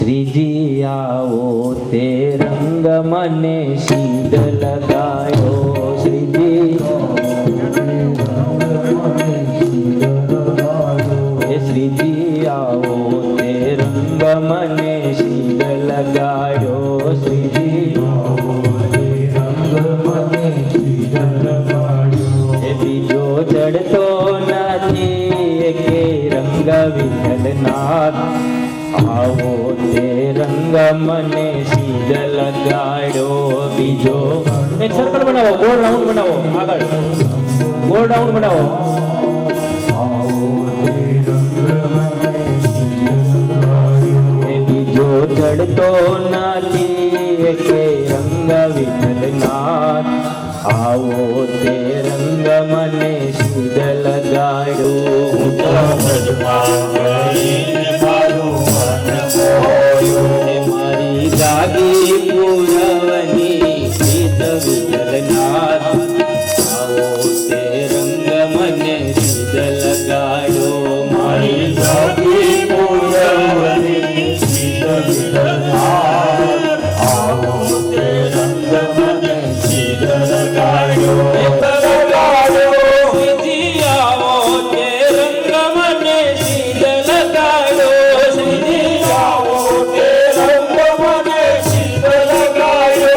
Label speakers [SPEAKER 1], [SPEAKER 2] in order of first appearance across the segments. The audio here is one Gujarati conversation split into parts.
[SPEAKER 1] શ્રીજી આવો તે રંગ મને સીધ લગાયો. શ્રીજી શ્રીજી આવો તે રંગ મને સીધ લગાયો. શ્રીજી બીજો ચડતો નથી કે રંગ વિઠ્ઠલનાથ. આવો તે રંગ મને સીધ લગાડ્યો. બીજો એક સર્કલ બનાવો, ગોળ રાઉન્ડ બનાવો, આગળ ગોળ રાઉન્ડ બનાવો. બીજો ચડતો નથી કે રંગ વિઠ્ઠલનાથ. આવો તે રંગ મને સીધ લગાડ્યો. મારી ગાદી પૂરવની સીધ વિઠ્ઠલનાથ. આવો તે રંગ મને સીધ લગાડ્યો. મારી ગાદી પૂરવની સીધ વિઠ્ઠલનાથ. આવો તે રંગ મને સીધ લગાડ્યો. શ્રીજી આવો તે રંગ મને સીધ લગાડ્યો. શ્રીજી આવો તે રંગ મને સીધ લગાડ્યો.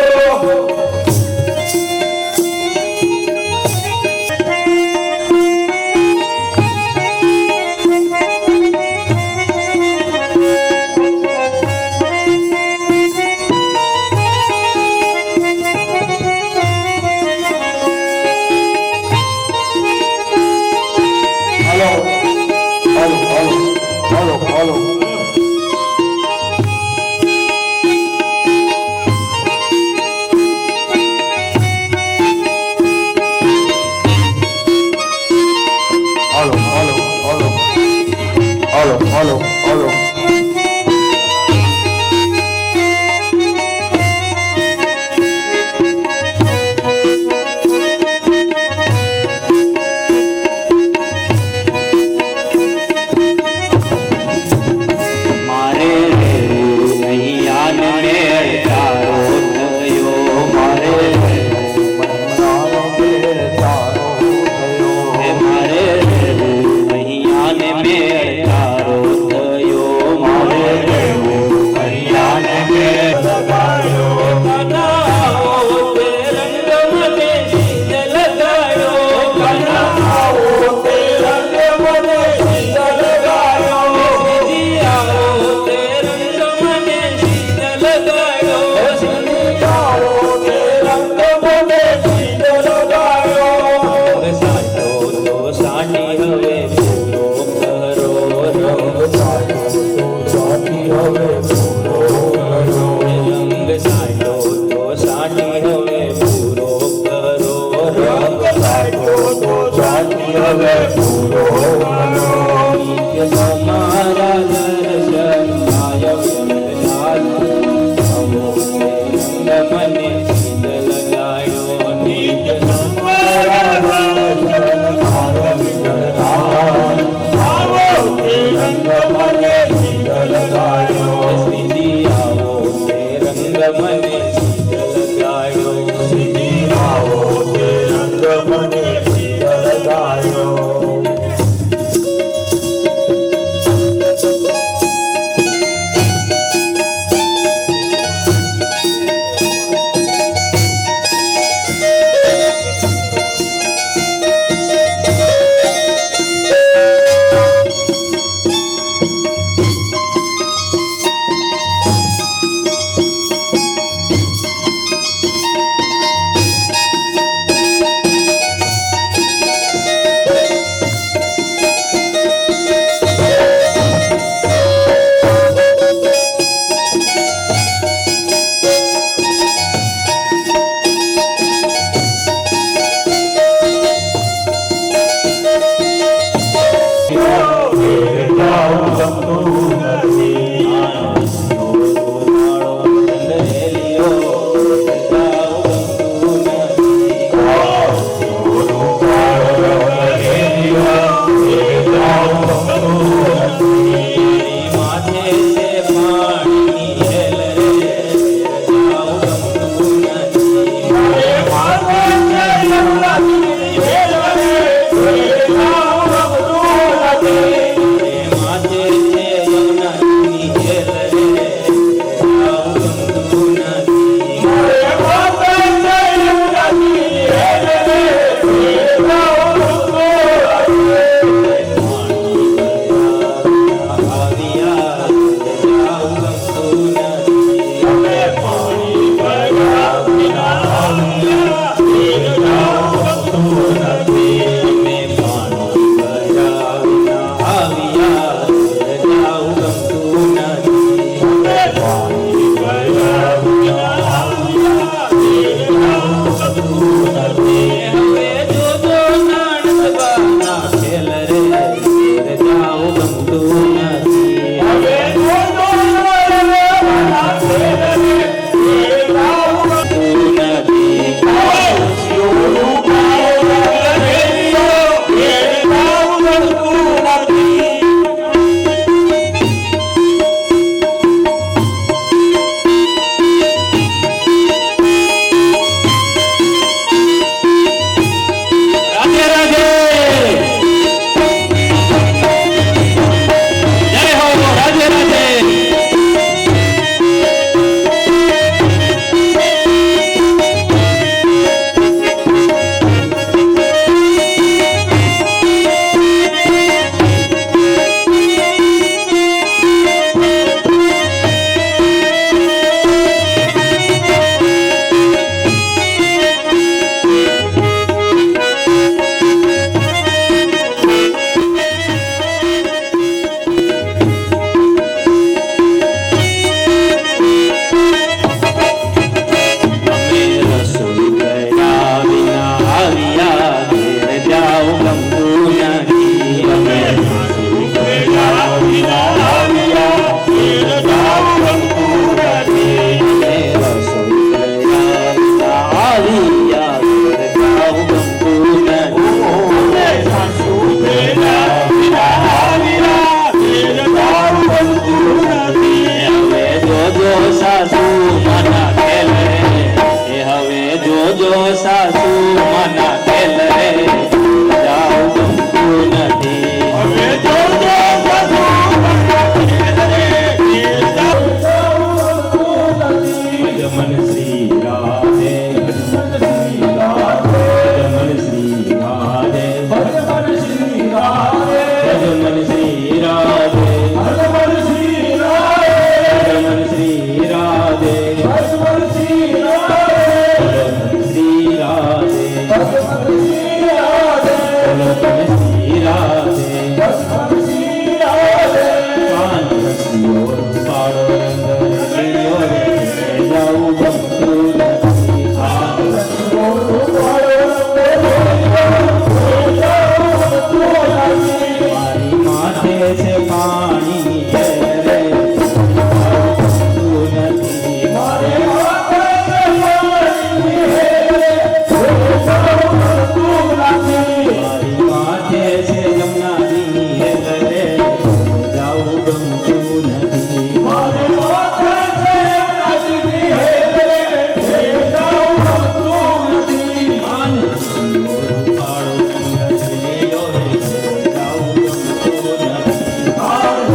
[SPEAKER 1] તમારા દર્શન આયો વિઠ્ઠલનાથ. આવો તે રંગ મને સીધ લગાડ્યો. નિત્ય તમારા દર્શન આયો વિઠ્ઠલનાથ. આવો તે રંગ મને સીધ લગાડ્યો. સાસુ માના ખેલ રે એ હવે જોજો સાસુ માના ખેલ રે જાઉં ગમતું નથી હવે જોજો સાસુ માના ખેલ રે ભજમન શ્રી રાધે ભજમન શ્રી રાધે ભજમન શ્રી રાધે ભજમન શ્રી રાધે ભજમન શ્રી રાધે ભજમન શ્રી રાધે મારી માથે છે પાણી રે નથી મારે મારી માથે છે જમનાજીની રે જાઉં ગમતું નથી મારે માથે છે જમનાજીની જાઉં ગમતું નથી પાડો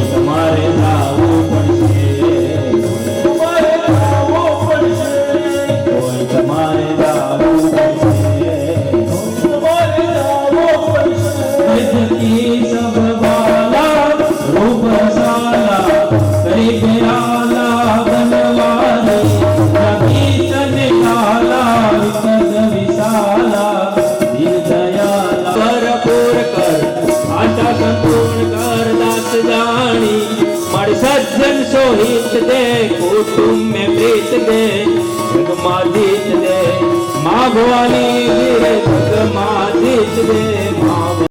[SPEAKER 1] તમારે જાવું પડશે તમારે જાવું પડશે सब वाला रूप साला करीब आला बनवारी कीर्तन काला विकद विशाला दिल दयाला भरपूर कर आशा संपूर्ण कर दास जानी मर सज्जन सोहित दे कुटुंब में प्रीत दे जगमादित दे माँ भवानी जगमादित दे माँ